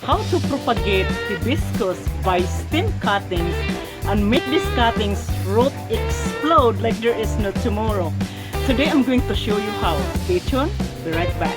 how to propagate hibiscus by stem cuttings and make these cuttings root explode like there is no tomorrow. Today I'm going to show you how. Stay tuned, be right back.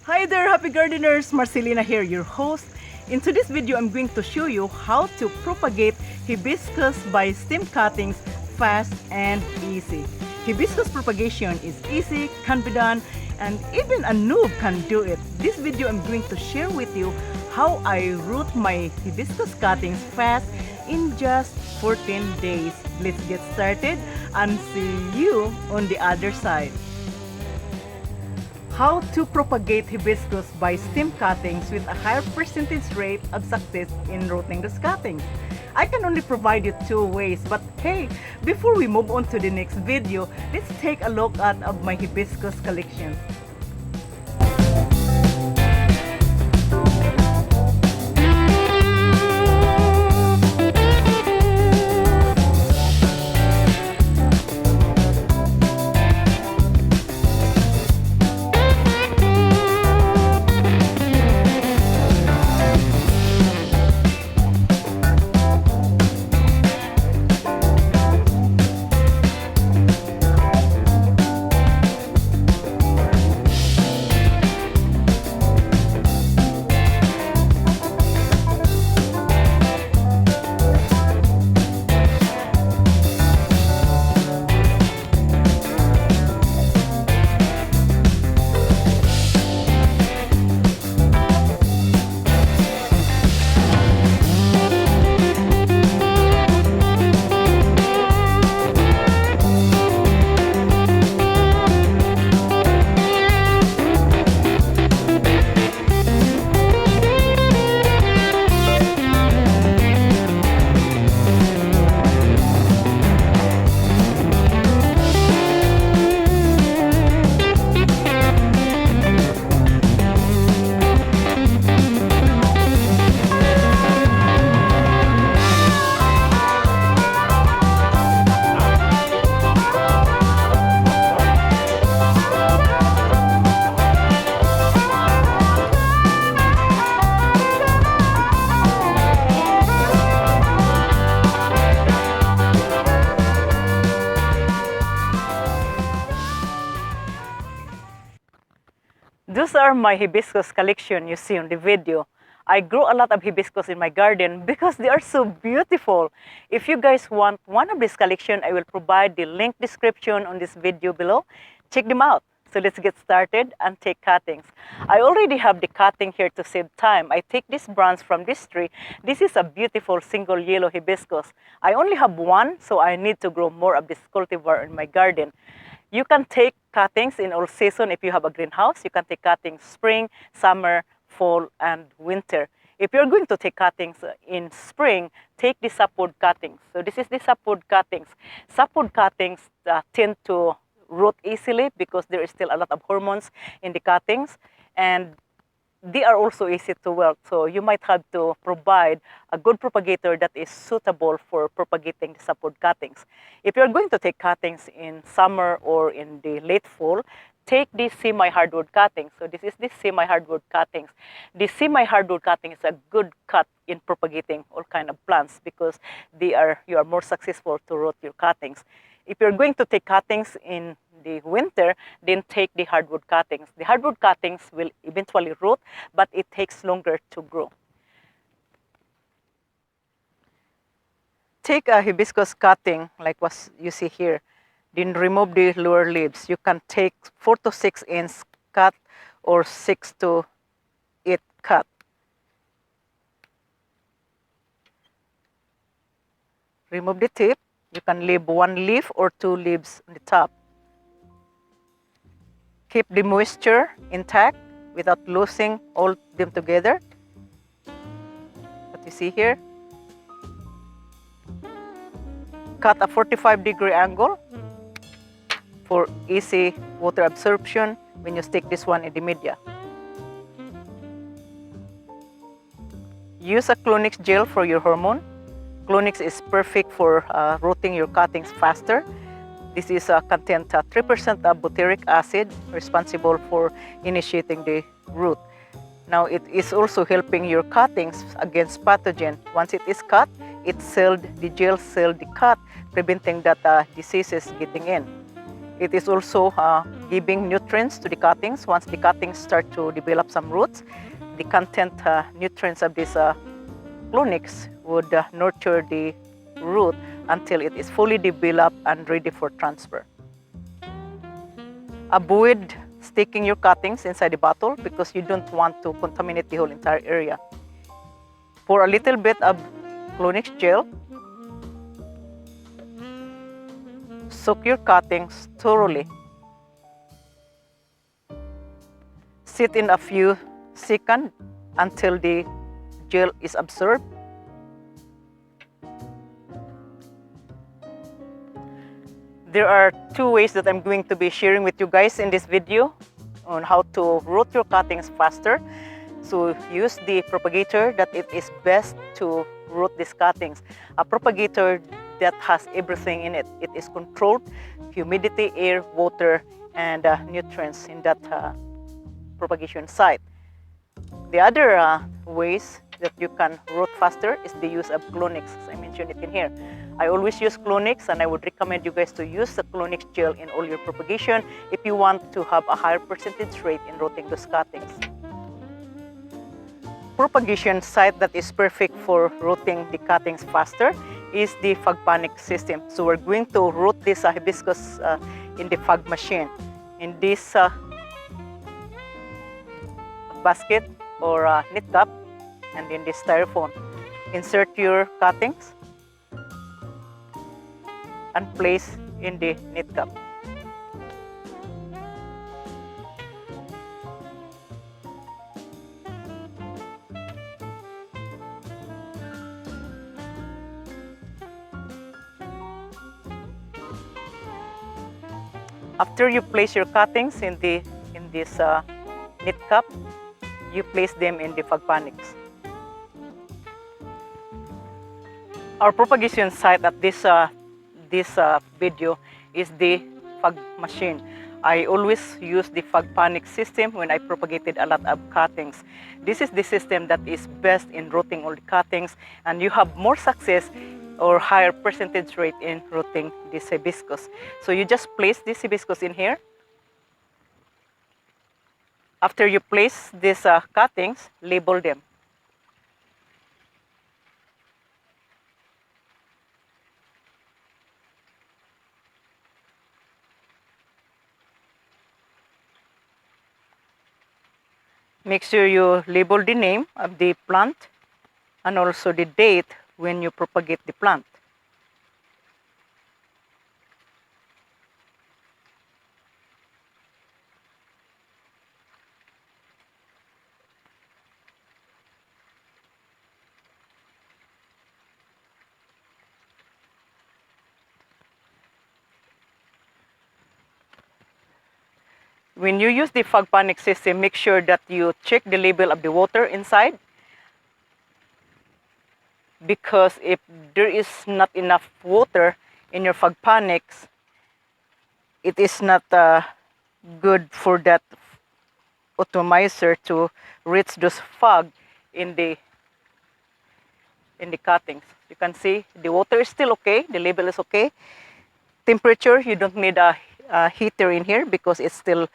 Hi there, happy gardeners! Marcelina here, your host. In today's video, I'm going to show you how to propagate hibiscus by stem cuttings fast and easy. Hibiscus propagation is easy, can be done, and even a noob can do it. This video, I'm going to share with you how I root my hibiscus cuttings fast in just 14 days. Let's get started and see you on the other side. How to propagate hibiscus by stem cuttings with a higher percentage rate of success in rooting those cuttings. I can only provide you 2 ways, but hey, before we move on to the next video, let's take a look at my hibiscus collection. Those are my hibiscus collection you see on the video. I grow a lot of hibiscus in my garden because they are so beautiful. If you guys want one of this collection, I will provide the link description on this video below. Check them out. So let's get started and take cuttings. I already have the cutting here to save time. I take this branch from this tree. This is a beautiful single yellow hibiscus. I only have one, so I need to grow more of this cultivar in my garden. You can take cuttings in all season if you have a greenhouse. You can take cuttings spring, summer, fall, and winter. If you're going to take cuttings in spring, take the sapwood cuttings. So this is the sapwood cuttings. Sapwood cuttings tend to root easily because there is still a lot of hormones in the cuttings, and they are also easy to work. So you might have to provide a good propagator that is suitable for propagating the sapwood cuttings. If you're going to take cuttings in summer or in the late fall, take the semi-hardwood cuttings. So this is the semi-hardwood cuttings. The semi-hardwood cutting is a good cut in propagating all kind of plants because you are more successful to root your cuttings. If you're going to take cuttings in the winter, then take the hardwood cuttings. The hardwood cuttings will eventually root, but it takes longer to grow. Take a hibiscus cutting like what you see here. Then remove the lower leaves. You can take 4 to 6 inch cut or 6 to 8 cut. Remove the tip. You can leave 1 leaf or 2 leaves on the top. Keep the moisture intact without losing all them together. What you see here. Cut a 45-degree angle for easy water absorption when you stick this one in the media. Use a Clonix gel for your hormone. Clonix is perfect for rooting your cuttings faster. This is content 3% of butyric acid, responsible for initiating the root. Now it is also helping your cuttings against pathogen. Once it is cut, the gel cell the cut, preventing that diseases getting in. It is also giving nutrients to the cuttings. Once the cuttings start to develop some roots, the content nutrients of this clonix would nurture the root until it is fully developed and ready for transfer. Avoid sticking your cuttings inside the bottle because you don't want to contaminate the whole entire area. Pour a little bit of clonix gel. Soak your cuttings thoroughly. Sit in a few seconds until the gel is absorbed. There are two ways that I'm going to be sharing with you guys in this video on how to root your cuttings faster. So use the propagator that it is best to root these cuttings. A propagator that has everything in it. It is controlled humidity, air, water, and nutrients in that propagation site. The other ways that you can root faster is the use of clonix, as I mentioned it in here. I always use clonix, and I would recommend you guys to use the clonix gel in all your propagation if you want to have a higher percentage rate in rooting those cuttings. Propagation site that is perfect for rooting the cuttings faster is the fog panic system. So we're going to root this hibiscus in the fog machine. In this basket or knit cup, and in this styrofoam, insert your cuttings and place in the knit cup. After you place your cuttings in this knit cup, you place them in the fog panics. Our propagation site at this video is the fog machine. I always use the fog panic system when I propagated a lot of cuttings. This is the system that is best in rooting all the cuttings, and you have more success or higher percentage rate in rooting this hibiscus. So you just place this hibiscus in here. After you place these cuttings, label them. Make sure you label the name of the plant and also the date when you propagate the plant. When you use the fog panic system, make sure that you check the label of the water inside, because if there is not enough water in your fog panics, it is not good for that atomizer to reach those fog in the cuttings. You can see the water is still okay, the label is okay. Temperature, you don't need a heater in here because it's still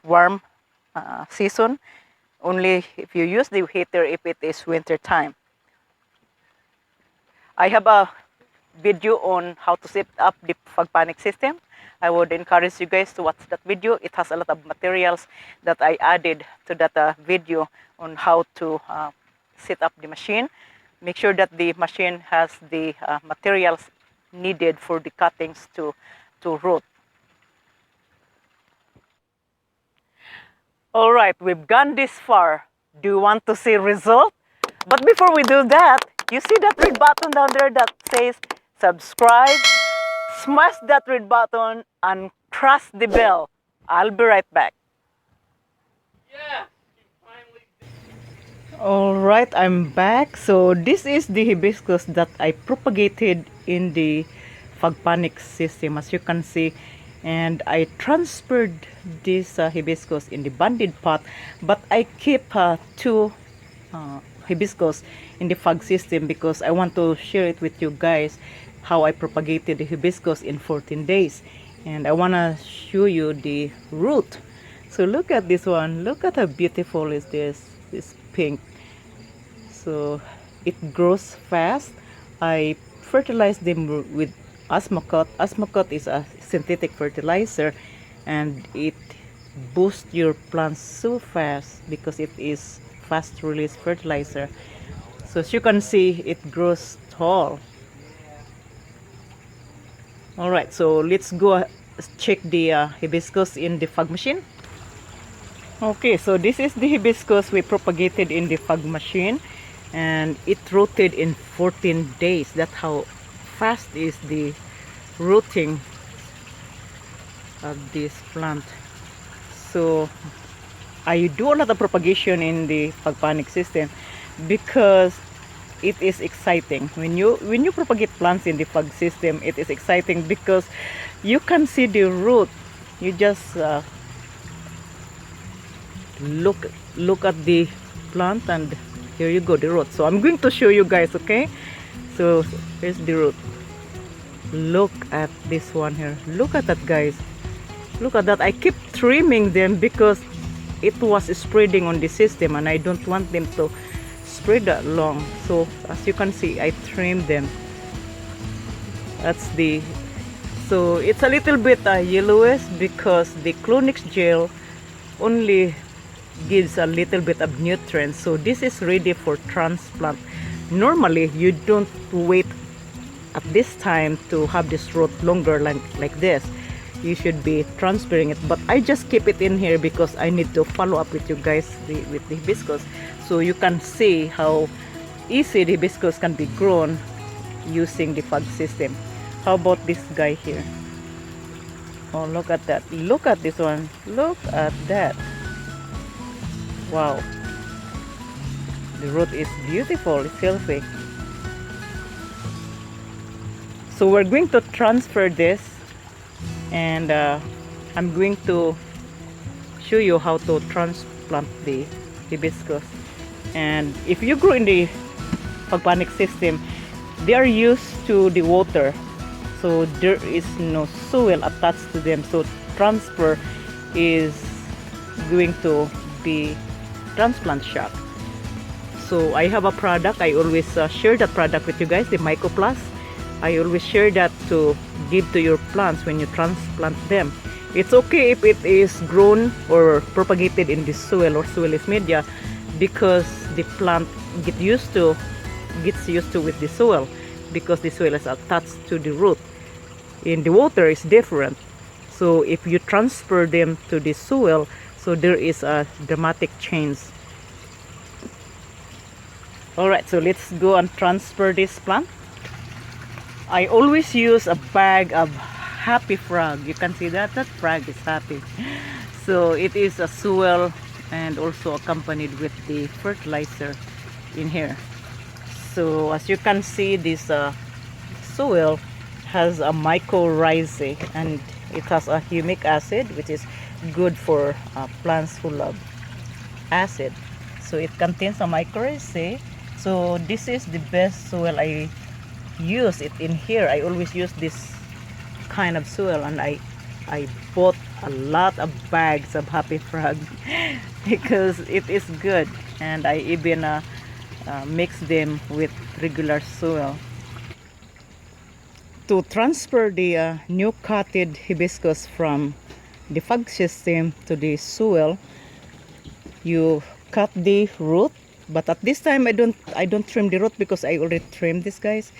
warm season. Only if you use the heater if it is winter time. I have a video on how to set up the fog panic system. I would encourage you guys to watch that video. It has a lot of materials that I added to that video on how to set up the machine. Make sure that the machine has the materials needed for the cuttings to root. All right, we've gone this far. Do you want to see result? But before we do that, you see that red button down there that says subscribe? Smash that red button and press the bell. I'll be right back. Yeah, finally. All right, I'm back. So this is the hibiscus that I propagated in the Propagate system, as you can see. And I transferred this hibiscus in the banded pot, but I keep two hibiscus in the fag system because I want to share it with you guys how I propagated the hibiscus in 14 days. And I want to show you the root. So look at this one. Look at how beautiful is this pink. So it grows fast. I fertilize them with Asmacot. Asmacot is a synthetic fertilizer, and it boosts your plants so fast because it is fast release fertilizer. So as you can see, it grows tall. All right, so let's go check the hibiscus in the fag machine. Okay, so this is the hibiscus we propagated in the fag machine, and it rooted in 14 days. That's how fast is the rooting of this plant. So I do a lot of propagation in the Propagate system because it is exciting. When you propagate plants in the fag system, it is exciting because you can see the root. You just look at the plant, and here you go, the root. So I'm going to show you guys, okay? So here's the root. Look at this one here. Look at that, guys. Look at that. I keep trimming them because it was spreading on the system, and I don't want them to spread that long. So as you can see, I trimmed them. That's the, so it's a little bit yellowish because the Clonix gel only gives a little bit of nutrients. So this is ready for transplant. Normally you don't wait at this time to have this root longer like this. You should be transferring it, but I just keep it in here because I need to follow up with you guys with the hibiscus, so you can see how easy the hibiscus can be grown using the fag system. How about this guy here? Oh, look at that. Look at this one. Look at that. Wow, the root is beautiful. It's healthy. So we're going to transfer this, and I'm going to show you how to transplant the hibiscus. And if you grow in the Propagate system, they are used to the water, so there is no soil attached to them, so transfer is going to be transplant shock. So I have a product. I always share that product with you guys, the Myco Plus. I always share that to give to your plants when you transplant them. It's okay if it is grown or propagated in the soil or soilless media, because the plant gets used to with the soil, because the soil is attached to the root. In the water is different. So if you transfer them to the soil, so there is a dramatic change. All right, so let's go and transfer this plant. I always use a bag of happy frog. You can see that frog is happy. So it is a soil and also accompanied with the fertilizer in here. So as you can see, this soil has a mycorrhizae, and it has a humic acid, which is good for plants who love acid. So it contains a mycorrhizae. So this is the best soil. I use it in here. I always use this kind of soil, and I bought a lot of bags of happy frog because it is good, and I even mix them with regular soil. To transfer the new cutted hibiscus from the fag system to the soil, you cut the root, but at this time I don't trim the root because I already trimmed this, guys.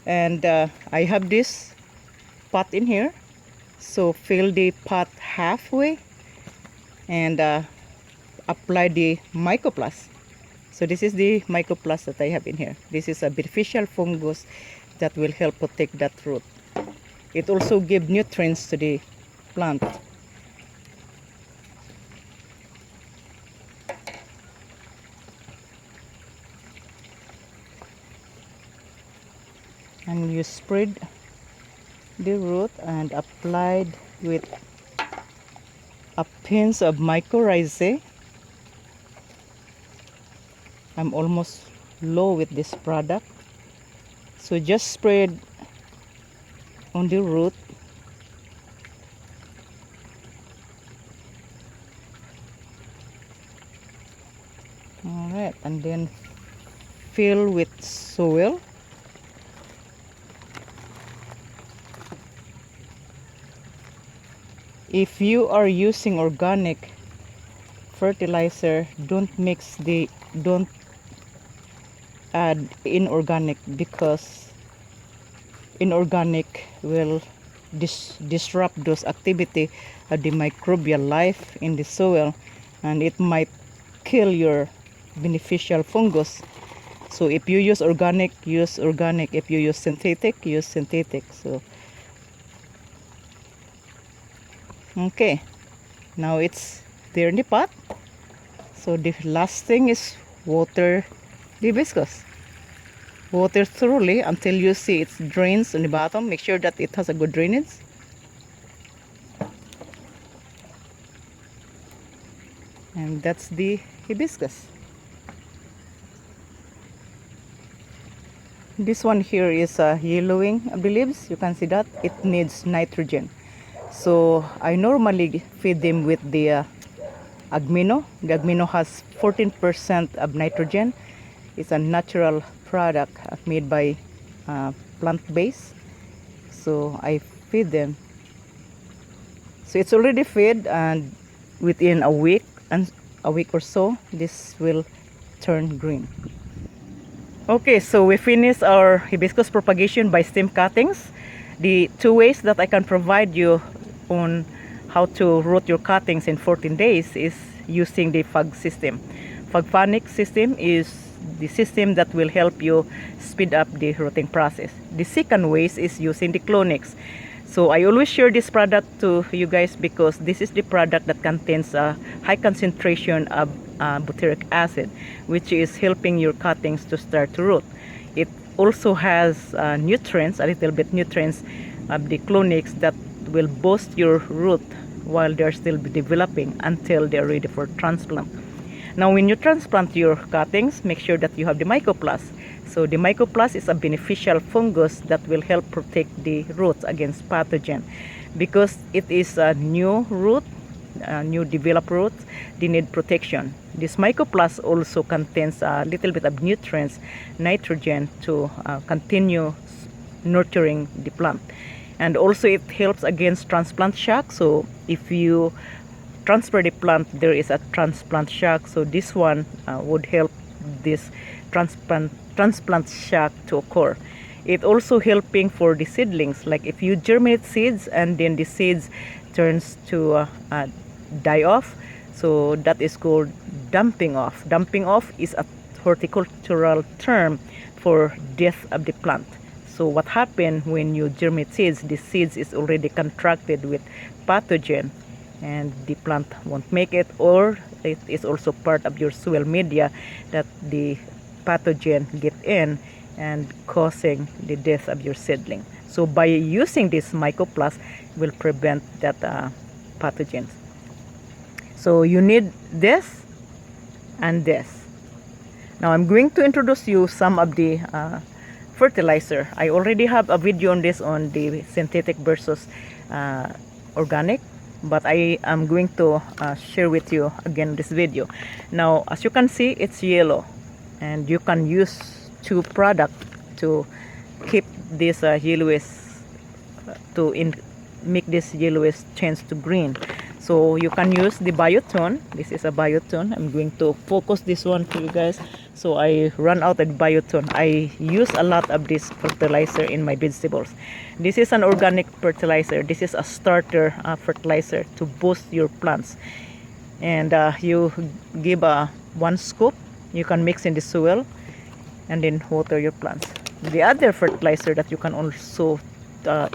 And I have this pot in here, so fill the pot halfway and apply the Myco Plus. So this is the Myco Plus that I have in here. This is a beneficial fungus that will help protect that root. It also gives nutrients to the plant. And you spread the root and applied with a pinch of mycorrhizae. I'm almost low with this product, so just spread on the root. Alright, and then fill with soil. If you are using organic fertilizer, don't add inorganic, because inorganic will disrupt those activity of the microbial life in the soil, and it might kill your beneficial fungus. So if you use organic, use organic. If you use synthetic, use synthetic. So okay, now it's there in the pot. So the last thing is water the hibiscus. Water thoroughly until you see it drains on the bottom. Make sure that it has a good drainage. And that's the hibiscus. This one here is yellowing of the leaves. You can see that it needs nitrogen. So I normally feed them with the agmino. The agmino has 14% of nitrogen. It's a natural product made by plant base. So I feed them. So it's already fed, and within a week or so, this will turn green. Okay, so we finished our hibiscus propagation by stem cuttings. The two ways that I can provide you on how to root your cuttings in 14 days is using the FAG system. Fagphonic system is the system that will help you speed up the rooting process. The second way is using the clonix. So I always share this product to you guys because this is the product that contains a high concentration of butyric acid, which is helping your cuttings to start to root. It also has nutrients, a little bit nutrients of the clonix that will boost your root while they're still developing until they're ready for transplant. Now when you transplant your cuttings, make sure that you have the mycoplast. So the mycoplast is a beneficial fungus that will help protect the roots against pathogen. Because it is a new root, new developed roots, they need protection. This mycoplast also contains a little bit of nutrients, nitrogen, to continue nurturing the plant. And also it helps against transplant shock. So if you transfer the plant, there is a transplant shock. So this one would help this transplant shock to occur. It also helping for the seedlings. Like if you germinate seeds and then the seeds turns to die off, so that is called dumping off. Dumping off is a horticultural term for death of the plant. So what happened when you germinate seeds, the seeds is already contracted with pathogen and the plant won't make it, or it is also part of your soil media that the pathogen get in and causing the death of your seedling. So by using this mycoplast will prevent that pathogens. So you need this and this. Now I'm going to introduce you some of the fertilizer. I already have a video on this on the synthetic versus organic, but I am going to share with you again this video. Now as you can see, it's yellow, and you can use two products to keep this yellowish, make this yellowish change to green. So you can use the biotone. This is a biotone. I'm going to focus this one for you guys. So I run out of biotone. I use a lot of this fertilizer in my vegetables. This is an organic fertilizer. This is a starter fertilizer to boost your plants. And you give 1 scoop. You can mix in the soil and then water your plants. The other fertilizer that you can also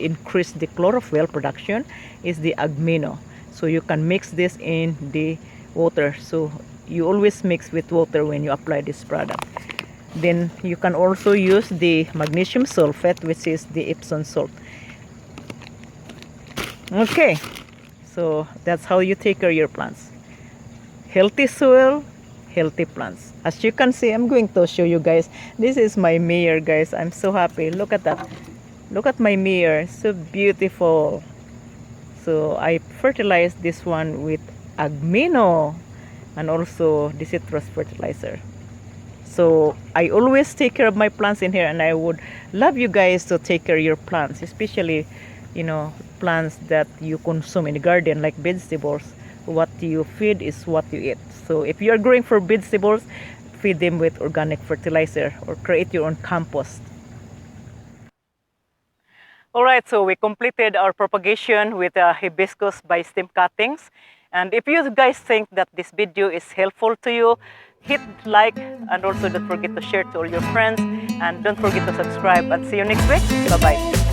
increase the chlorophyll production is the agmino. So you can mix this in the water. So you always mix with water when you apply this product. Then you can also use the magnesium sulfate, which is the Epsom salt. Okay, so that's how you take care of your plants. Healthy soil, healthy plants. As you can see, I'm going to show you guys. This is my mirror, guys. I'm so happy. Look at that. Look at my mirror. So beautiful. So I fertilized this one with Agmino and also the citrus fertilizer. So I always take care of my plants in here, and I would love you guys to take care of your plants, especially, plants that you consume in the garden like vegetables. What you feed is what you eat. So if you are growing for vegetables, feed them with organic fertilizer or create your own compost. Alright, so we completed our propagation with hibiscus by stem cuttings. And if you guys think that this video is helpful to you, hit like and also don't forget to share to all your friends. And don't forget to subscribe, and see you next week. Bye-bye.